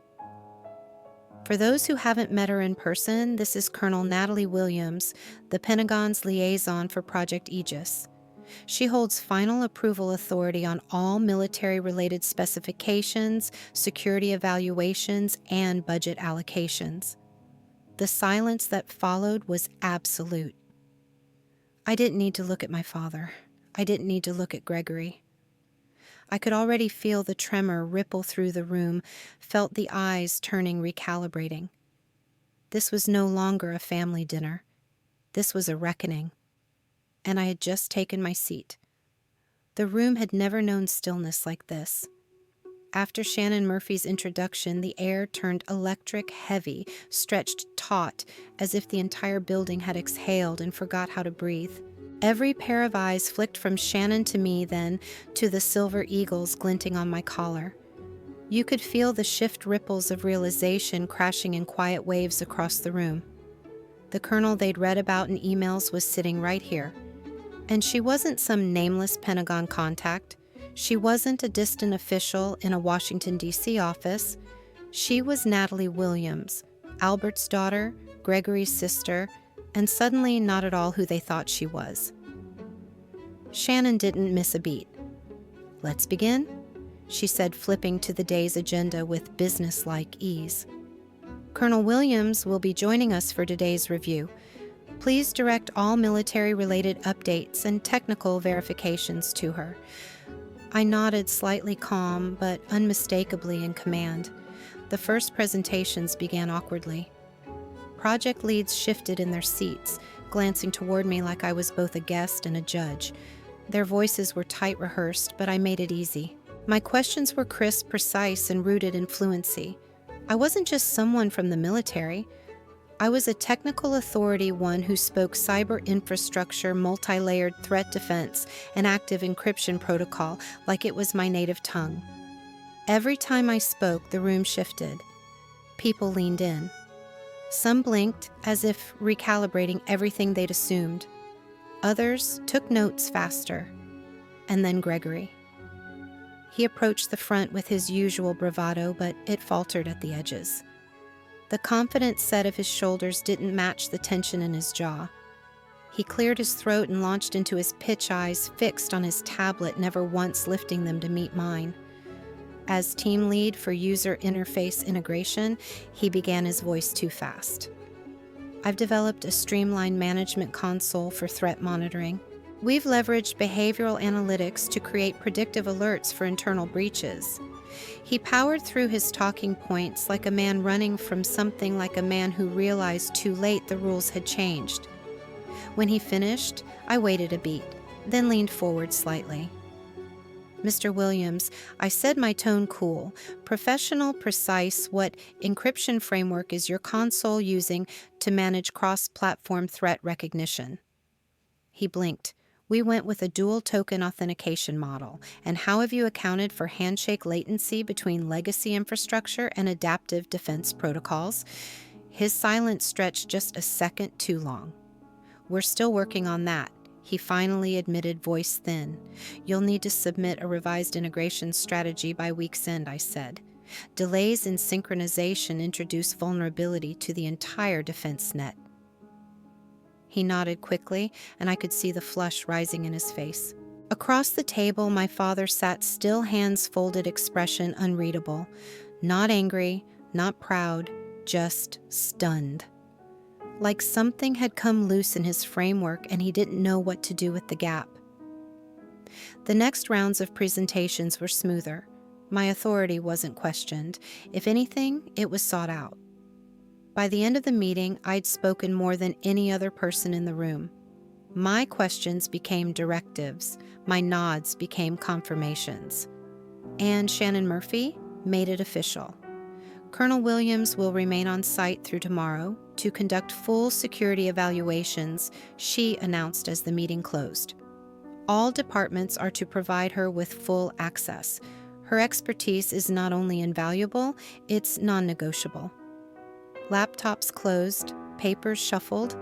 For those who haven't met her in person, this is Colonel Natalie Williams, the Pentagon's liaison for Project Aegis. She holds final approval authority on all military-related specifications, security evaluations, and budget allocations. The silence that followed was absolute. I didn't need to look at my father. I didn't need to look at Gregory. I could already feel the tremor ripple through the room, felt the eyes turning, recalibrating. This was no longer a family dinner. This was a reckoning. And I had just taken my seat. The room had never known stillness like this. After Shannon Murphy's introduction, the air turned electric heavy, stretched taut, as if the entire building had exhaled and forgot how to breathe. Every pair of eyes flicked from Shannon to me, then to the silver eagles glinting on my collar. You could feel the shift ripples of realization crashing in quiet waves across the room. The colonel they'd read about in emails was sitting right here. And she wasn't some nameless Pentagon contact. She wasn't a distant official in a Washington, D.C. office. She was Natalie Williams, Albert's daughter, Gregory's sister, and suddenly not at all who they thought she was. Shannon didn't miss a beat. "Let's begin," she said, flipping to the day's agenda with businesslike ease. "Colonel Williams will be joining us for today's review. Please direct all military-related updates and technical verifications to her." I nodded, slightly calm, but unmistakably in command. The first presentations began awkwardly. Project leads shifted in their seats, glancing toward me like I was both a guest and a judge. Their voices were tight rehearsed, but I made it easy. My questions were crisp, precise, and rooted in fluency. I wasn't just someone from the military. I was a technical authority, one who spoke cyber infrastructure, multi-layered threat defense, and active encryption protocol like it was my native tongue. Every time I spoke, the room shifted. People leaned in. Some blinked, as if recalibrating everything they'd assumed. Others took notes faster. And then Gregory. He approached the front with his usual bravado, but it faltered at the edges. The confident set of his shoulders didn't match the tension in his jaw. He cleared his throat and launched into his pitch, eyes fixed on his tablet, never once lifting them to meet mine. As team lead for user interface integration, he began his voice too fast. "I've developed a streamlined management console for threat monitoring. We've leveraged behavioral analytics to create predictive alerts for internal breaches." He powered through his talking points like a man running from something, like a man who realized too late the rules had changed. When he finished, I waited a beat, then leaned forward slightly. Mr. Williams, I said, my tone cool, professional, precise. What encryption framework is your console using to manage cross-platform threat recognition? He blinked. We went with a dual token authentication model. And how have you accounted for handshake latency between legacy infrastructure and adaptive defense protocols? His silence stretched just a second too long. We're still working on that, he finally admitted, voice thin. You'll need to submit a revised integration strategy by week's end, I said. Delays in synchronization introduce vulnerability to the entire defense net. He nodded quickly, and I could see the flush rising in his face. Across the table, my father sat still, hands folded, expression unreadable. Not angry, not proud, just stunned. Like something had come loose in his framework and he didn't know what to do with the gap. The next rounds of presentations were smoother. My authority wasn't questioned. If anything, it was sought out. By the end of the meeting, I'd spoken more than any other person in the room. My questions became directives. My nods became confirmations. And Shannon Murphy made it official. Colonel Williams will remain on site through tomorrow to conduct full security evaluations, she announced as the meeting closed. All departments are to provide her with full access. Her expertise is not only invaluable, it's non-negotiable. Laptops closed, papers shuffled,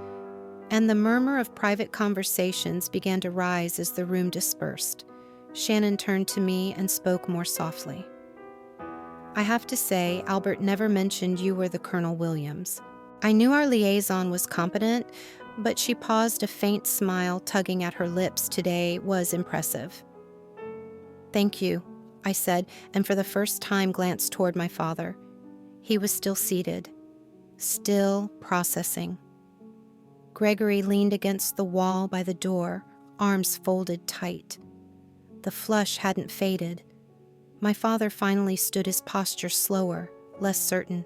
and the murmur of private conversations began to rise as the room dispersed. Shannon turned to me and spoke more softly. I have to say, Albert never mentioned you were the Colonel Williams. I knew our liaison was competent, but she paused, a faint smile tugging at her lips. Today was impressive. Thank you, I said, and for the first time glanced toward my father. He was still seated, still processing. Gregory leaned against the wall by the door, arms folded tight. The flush hadn't faded. My father finally stood, his posture slower, less certain.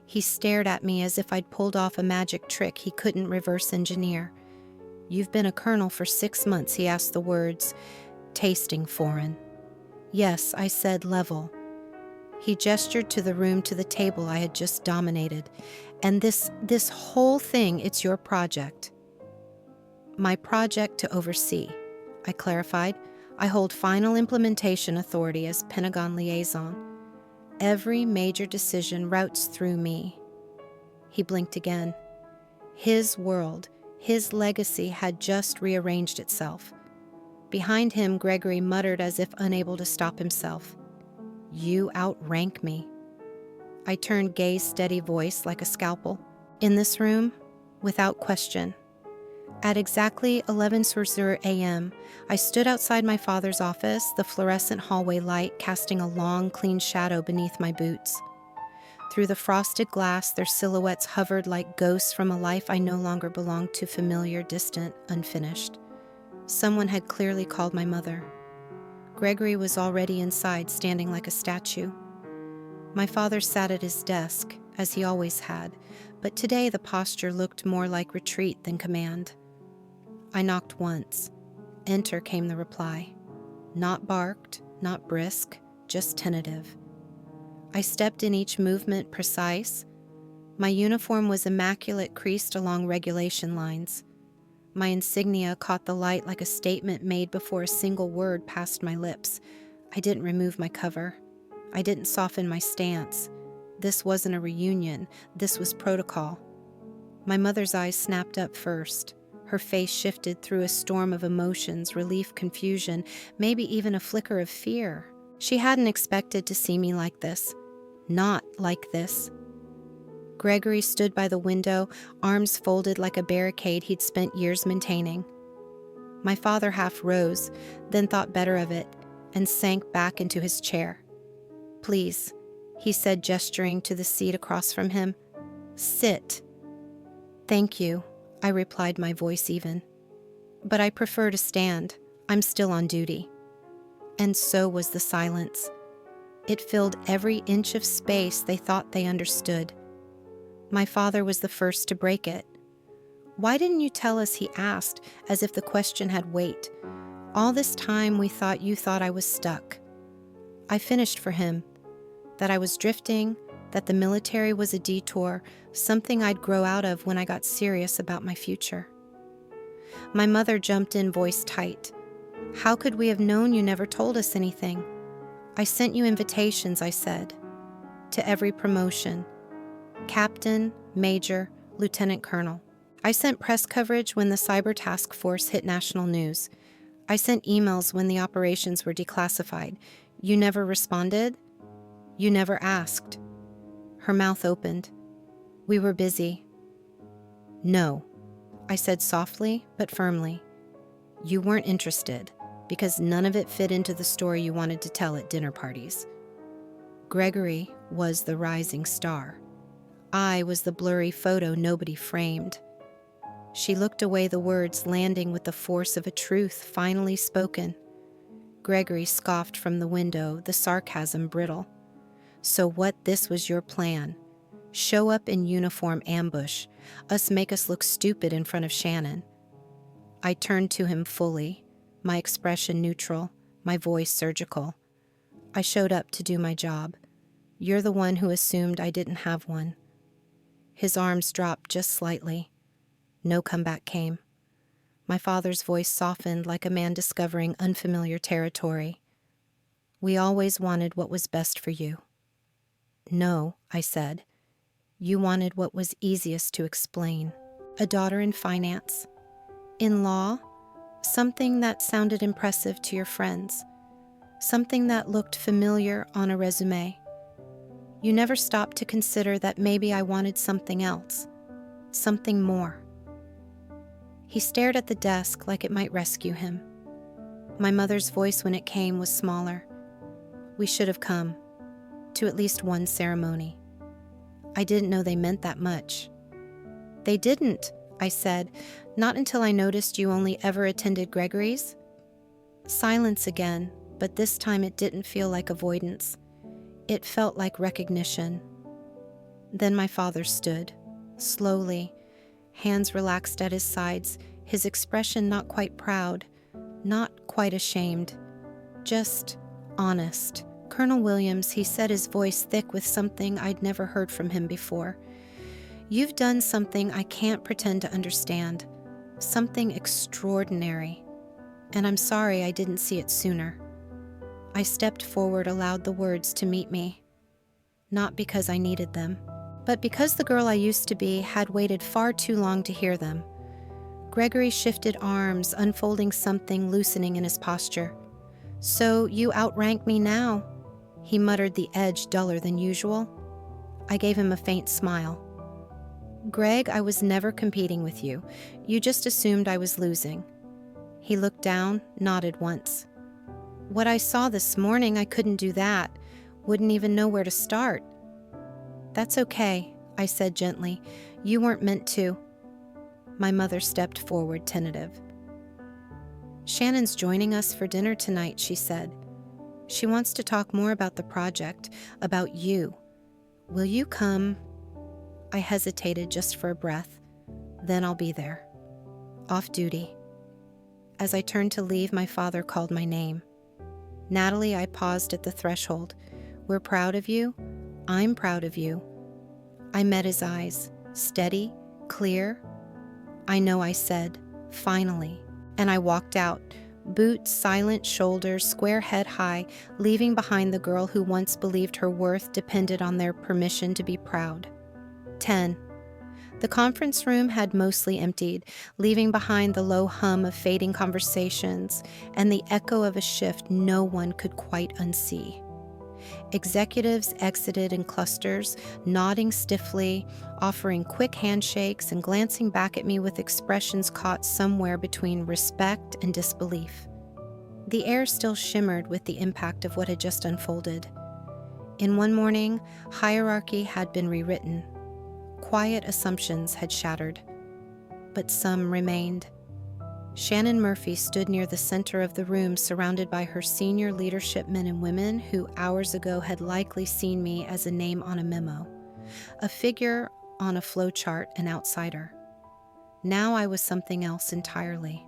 He stared at me as if I'd pulled off a magic trick he couldn't reverse engineer. You've been a colonel for 6 months, he asked, the words tasting foreign. Yes, I said, level. He gestured to the room, to the table I had just dominated. And this whole thing, it's your project. My project to oversee, I clarified. I hold final implementation authority as Pentagon liaison. Every major decision routes through me. He blinked again. His world, his legacy had just rearranged itself. Behind him, Gregory muttered as if unable to stop himself. You outrank me. I turned, gaze, steady, voice like a scalpel. In this room, without question. At exactly 11:00 a.m., I stood outside my father's office, the fluorescent hallway light casting a long, clean shadow beneath my boots. Through the frosted glass, their silhouettes hovered like ghosts from a life I no longer belonged to, familiar, distant, unfinished. Someone had clearly called my mother. Gregory was already inside, standing like a statue. My father sat at his desk, as he always had, but today the posture looked more like retreat than command. I knocked once. Enter, came the reply. Not barked, not brisk, just tentative. I stepped in, each movement precise. My uniform was immaculate, creased along regulation lines. My insignia caught the light like a statement made before a single word passed my lips. I didn't remove my cover. I didn't soften my stance. This wasn't a reunion. This was protocol. My mother's eyes snapped up first. Her face shifted through a storm of emotions, relief, confusion, maybe even a flicker of fear. She hadn't expected to see me like this. Not like this. Gregory stood by the window, arms folded like a barricade he'd spent years maintaining. My father half rose, then thought better of it, and sank back into his chair. Please, he said, gesturing to the seat across from him. Sit. Thank you, I replied, my voice even. But I prefer to stand. I'm still on duty. And so was the silence. It filled every inch of space they thought they understood. My father was the first to break it. Why didn't you tell us, he asked, as if the question had weight. All this time we thought you thought I was stuck. I finished for him, that I was drifting, that the military was a detour, something I'd grow out of when I got serious about my future. My mother jumped in, voice tight. How could we have known you never told us anything? I sent you invitations, I said, to every promotion. Captain, Major, Lieutenant Colonel. I sent press coverage when the cyber task force hit national news. I sent emails when the operations were declassified. You never responded? You never asked. Her mouth opened. We were busy. No, I said softly but firmly. You weren't interested because none of it fit into the story you wanted to tell at dinner parties. Gregory was the rising star. I was the blurry photo nobody framed. She looked away, the words landing with the force of a truth finally spoken. Gregory scoffed from the window, the sarcasm brittle. So what, this was your plan? Show up in uniform, ambush, make us look stupid in front of Shannon. I turned to him fully, my expression neutral, my voice surgical. I showed up to do my job. You're the one who assumed I didn't have one. His arms dropped just slightly. No comeback came. My father's voice softened like a man discovering unfamiliar territory. We always wanted what was best for you. No, I said. You wanted what was easiest to explain. A daughter in finance. In law, something that sounded impressive to your friends. Something that looked familiar on a resume. You never stopped to consider that maybe I wanted something else. Something more. He stared at the desk like it might rescue him. My mother's voice when it came was smaller. We should have come to at least one ceremony. I didn't know they meant that much. They didn't, I said, not until I noticed you only ever attended Gregory's. Silence again, but this time it didn't feel like avoidance. It felt like recognition. Then my father stood, slowly, hands relaxed at his sides, his expression not quite proud, not quite ashamed, just honest. Colonel Williams, he said, his voice thick with something I'd never heard from him before. You've done something I can't pretend to understand, something extraordinary, and I'm sorry I didn't see it sooner. I stepped forward, allowed the words to meet me, not because I needed them, but because the girl I used to be had waited far too long to hear them. Gregory shifted arms, unfolding something, loosening in his posture. So you outrank me now, he muttered, the edge duller than usual. I gave him a faint smile. Greg, I was never competing with you. You just assumed I was losing. He looked down, nodded once. What I saw this morning, I couldn't do that. Wouldn't even know where to start. That's okay, I said gently. You weren't meant to. My mother stepped forward, tentative. Shannon's joining us for dinner tonight, she said. She wants to talk more about the project, about you. Will you come? I hesitated just for a breath. Then I'll be there. Off duty. As I turned to leave, my father called my name. Natalie, I paused at the threshold. We're proud of you. I'm proud of you. I met his eyes, steady, clear. I know, I said, finally. And I walked out, boots, silent shoulders, square head high, leaving behind the girl who once believed her worth depended on their permission to be proud. 10. The conference room had mostly emptied, leaving behind the low hum of fading conversations and the echo of a shift no one could quite unsee. Executives exited in clusters, nodding stiffly, offering quick handshakes and glancing back at me with expressions caught somewhere between respect and disbelief. The air still shimmered with the impact of what had just unfolded. In one morning, hierarchy had been rewritten. Quiet assumptions had shattered, but some remained. Shannon Murphy stood near the center of the room, surrounded by her senior leadership men and women who hours ago had likely seen me as a name on a memo, a figure on a flowchart, an outsider. Now I was something else entirely.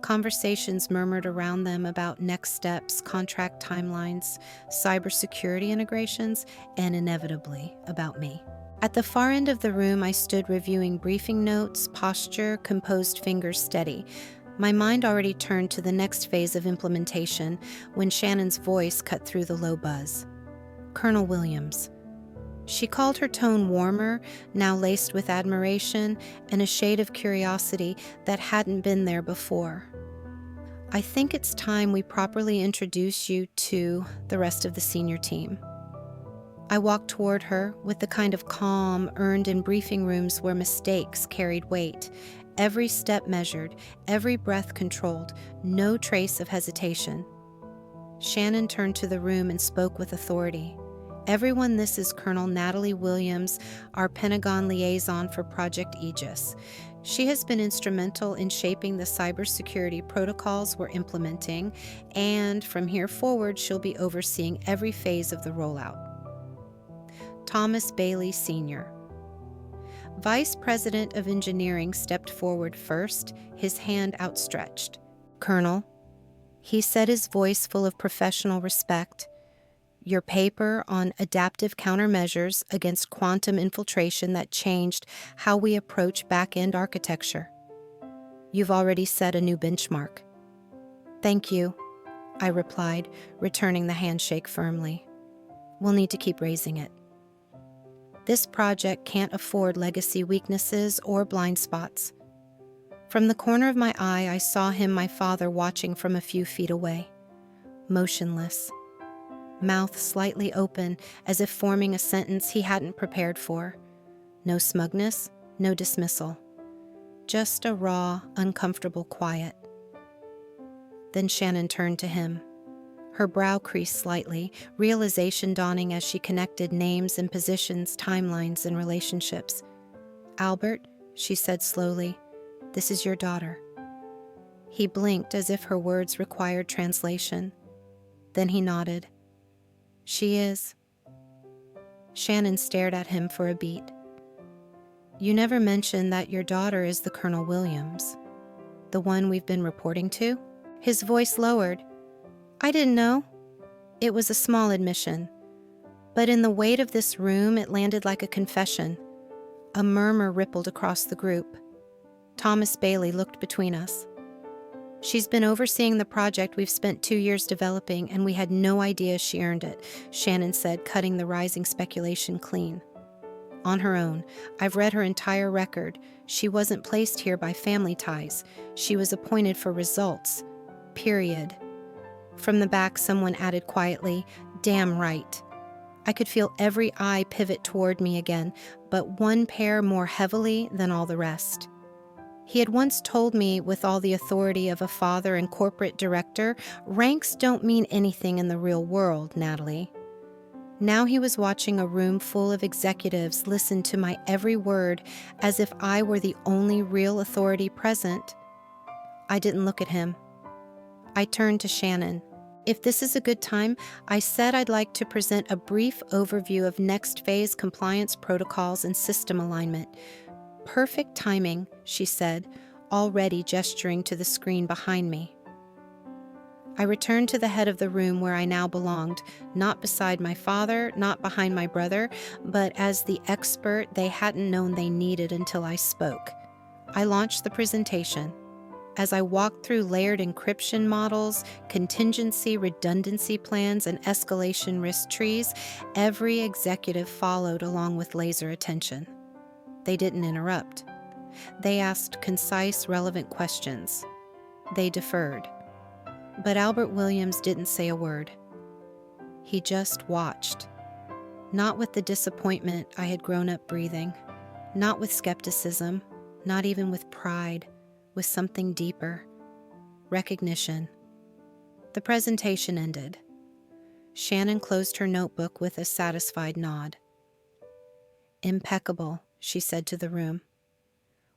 Conversations murmured around them about next steps, contract timelines, cybersecurity integrations, and inevitably about me. At the far end of the room, I stood reviewing briefing notes, posture, composed fingers steady. My mind already turned to the next phase of implementation when Shannon's voice cut through the low buzz. Colonel Williams. She called, her tone warmer, now laced with admiration and a shade of curiosity that hadn't been there before. I think it's time we properly introduce you to the rest of the senior team. I walked toward her with the kind of calm earned in briefing rooms where mistakes carried weight, every step measured, every breath controlled, no trace of hesitation. Shannon turned to the room and spoke with authority. Everyone, this is Colonel Natalie Williams, our Pentagon liaison for Project Aegis. She has been instrumental in shaping the cybersecurity protocols we're implementing, and from here forward, she'll be overseeing every phase of the rollout. Thomas Bailey, Sr. Vice President of Engineering stepped forward first, his hand outstretched. Colonel, he said, his voice full of professional respect, your paper on adaptive countermeasures against quantum infiltration that changed how we approach back-end architecture. You've already set a new benchmark. Thank you, I replied, returning the handshake firmly. We'll need to keep raising it. This project can't afford legacy weaknesses or blind spots. From the corner of my eye, I saw him, my father, watching from a few feet away, motionless, mouth slightly open as if forming a sentence he hadn't prepared for. No smugness, no dismissal. Just a raw, uncomfortable quiet. Then Shannon turned to him. Her brow creased slightly, realization dawning as she connected names and positions, timelines and relationships. Albert, she said slowly, this is your daughter. He blinked as if her words required translation. Then he nodded. She is. Shannon stared at him for a beat. You never mentioned that your daughter is the Colonel Williams, the one we've been reporting to? His voice lowered. I didn't know. It was a small admission. But in the weight of this room, it landed like a confession. A murmur rippled across the group. Thomas Bailey looked between us. She's been overseeing the project we've spent 2 years developing, and we had no idea she earned it, Shannon said, cutting the rising speculation clean. On her own, I've read her entire record. She wasn't placed here by family ties. She was appointed for results. Period. From the back, someone added quietly, damn right. I could feel every eye pivot toward me again, but one pair more heavily than all the rest. He had once told me, with all the authority of a father and corporate director, ranks don't mean anything in the real world, Natalie. Now he was watching a room full of executives listen to my every word as if I were the only real authority present. I didn't look at him. I turned to Shannon. If this is a good time, I said I'd like to present a brief overview of next phase compliance protocols and system alignment. Perfect timing, she said, already gesturing to the screen behind me. I returned to the head of the room where I now belonged, not beside my father, not behind my brother, but as the expert they hadn't known they needed until I spoke. I launched the presentation. As I walked through layered encryption models, contingency redundancy plans, and escalation risk trees, every executive followed along with laser attention. They didn't interrupt. They asked concise, relevant questions. They deferred. But Albert Williams didn't say a word. He just watched. Not with the disappointment I had grown up breathing, not with skepticism, not even with pride, with something deeper. Recognition. The presentation ended. Shannon closed her notebook with a satisfied nod. Impeccable, she said to the room.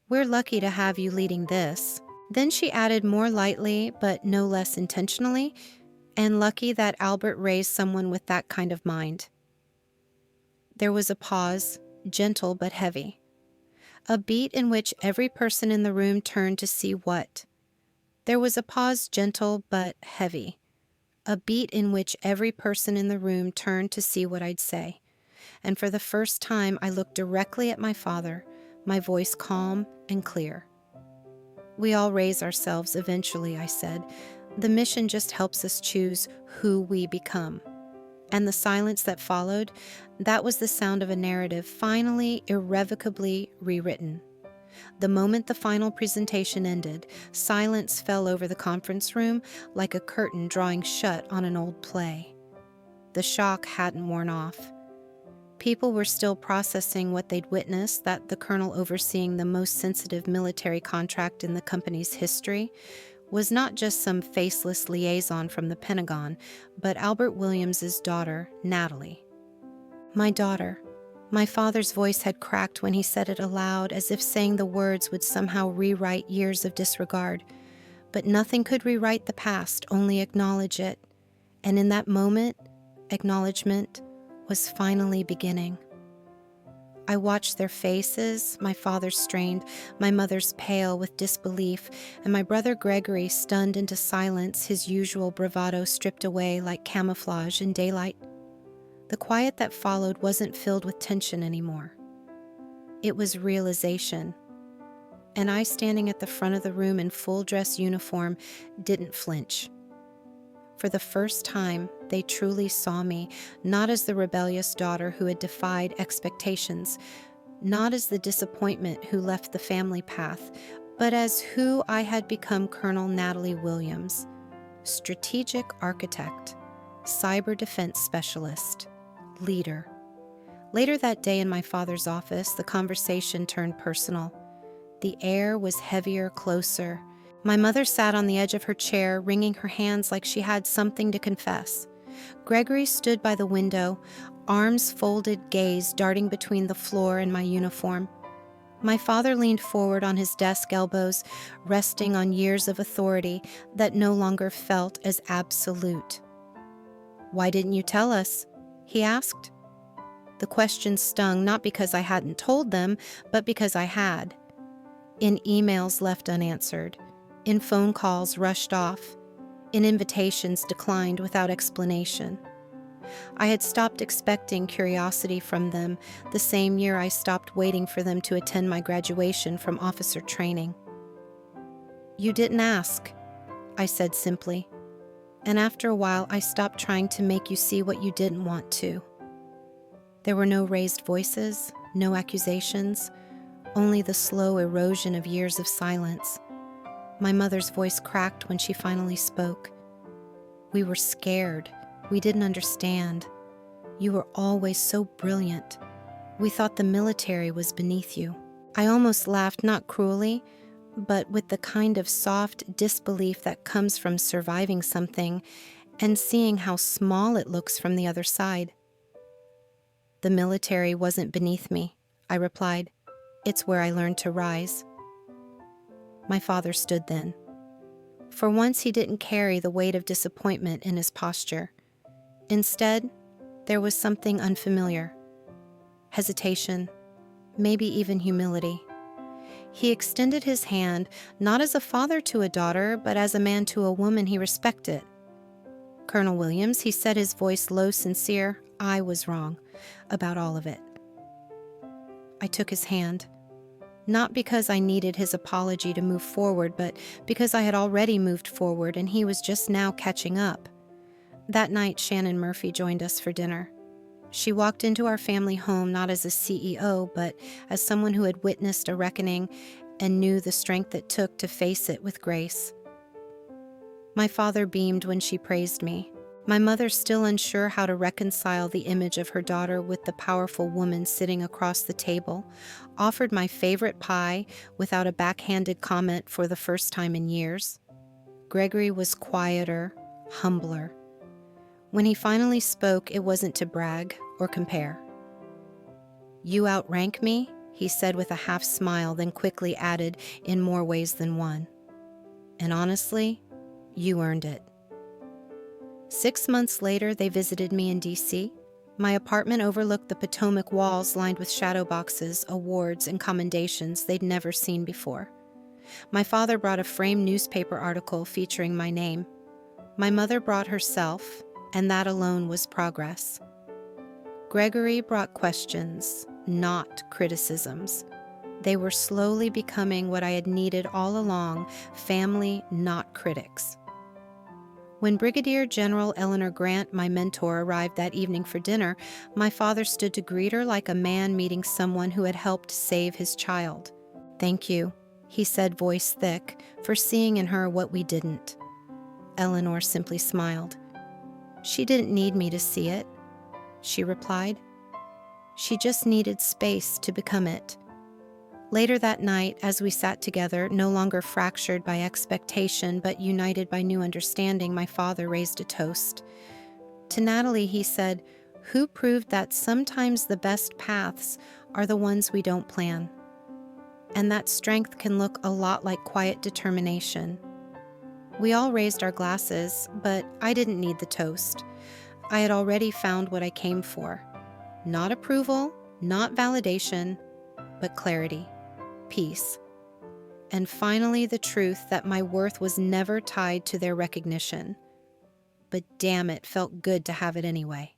We're lucky to have you leading this. Then she added more lightly, but no less intentionally, and lucky that Albert raised someone with that kind of mind. There was a pause, gentle but heavy. A beat in which every person in the room turned to see what? There was a pause, gentle but heavy, a beat in which every person in the room turned to see what I'd say. And for the first time, I looked directly at my father, my voice calm and clear. "We all raise ourselves eventually," I said. "The mission just helps us choose who we become." And the silence that followed, that was the sound of a narrative finally, irrevocably rewritten. The moment the final presentation ended, silence fell over the conference room like a curtain drawing shut on an old play. The shock hadn't worn off. People were still processing what they'd witnessed, that the colonel overseeing the most sensitive military contract in the company's history was not just some faceless liaison from the Pentagon, but Albert Williams's daughter, Natalie. My daughter. My father's voice had cracked when he said it aloud, as if saying the words would somehow rewrite years of disregard. But nothing could rewrite the past, only acknowledge it. And in that moment, acknowledgement was finally beginning. I watched their faces, my father's strained, my mother's pale with disbelief, and my brother Gregory stunned into silence, his usual bravado stripped away like camouflage in daylight. The quiet that followed wasn't filled with tension anymore. It was realization. And I, standing at the front of the room in full dress uniform, didn't flinch. For the first time, they truly saw me, not as the rebellious daughter who had defied expectations, not as the disappointment who left the family path, but as who I had become, Colonel Natalie Williams, strategic architect, cyber defense specialist, leader. Later that day in my father's office, the conversation turned personal. The air was heavier, closer. My mother sat on the edge of her chair, wringing her hands like she had something to confess. Gregory stood by the window, arms folded, gaze darting between the floor and my uniform. My father leaned forward on his desk elbows, resting on years of authority that no longer felt as absolute. "Why didn't you tell us?" he asked. The question stung, not because I hadn't told them, but because I had. In emails left unanswered, in phone calls rushed off, in invitations declined without explanation. I had stopped expecting curiosity from them the same year I stopped waiting for them to attend my graduation from officer training. "You didn't ask," I said simply. And after a while, I stopped trying to make you see what you didn't want to. There were no raised voices, no accusations, only the slow erosion of years of silence. My mother's voice cracked when she finally spoke. "We were scared. We didn't understand. You were always so brilliant. We thought the military was beneath you." I almost laughed, not cruelly, but with the kind of soft disbelief that comes from surviving something and seeing how small it looks from the other side. "The military wasn't beneath me," I replied. "It's where I learned to rise." My father stood then. For once, he didn't carry the weight of disappointment in his posture. Instead, there was something unfamiliar. Hesitation, maybe even humility. He extended his hand, not as a father to a daughter, but as a man to a woman he respected. "Colonel Williams," he said, his voice low, sincere, "I was wrong about all of it." I took his hand. Not because I needed his apology to move forward, but because I had already moved forward and he was just now catching up. That night, Shannon Murphy joined us for dinner. She walked into our family home not as a CEO, but as someone who had witnessed a reckoning and knew the strength it took to face it with grace. My father beamed when she praised me. My mother, still unsure how to reconcile the image of her daughter with the powerful woman sitting across the table, offered my favorite pie without a backhanded comment for the first time in years. Gregory was quieter, humbler. When he finally spoke, it wasn't to brag or compare. "You outrank me," he said with a half smile, then quickly added, "in more ways than one. And honestly, you earned it." 6 months later, they visited me in D.C. My apartment overlooked the Potomac walls lined with shadow boxes, awards, and commendations they'd never seen before. My father brought a framed newspaper article featuring my name. My mother brought herself, and that alone was progress. Gregory brought questions, not criticisms. They were slowly becoming what I had needed all along, family, not critics. When Brigadier General Eleanor Grant, my mentor, arrived that evening for dinner, my father stood to greet her like a man meeting someone who had helped save his child. "Thank you," he said, voice thick, for seeing in her what we didn't. Eleanor simply smiled. "She didn't need me to see it," she replied. "She just needed space to become it." Later that night, as we sat together, no longer fractured by expectation but united by new understanding, my father raised a toast. To Natalie, he said, "Who proved that sometimes the best paths are the ones we don't plan, and that strength can look a lot like quiet determination." We all raised our glasses, but I didn't need the toast. I had already found what I came for. Not approval, not validation, but clarity, peace, and finally the truth that my worth was never tied to their recognition. But damn, it felt good to have it anyway.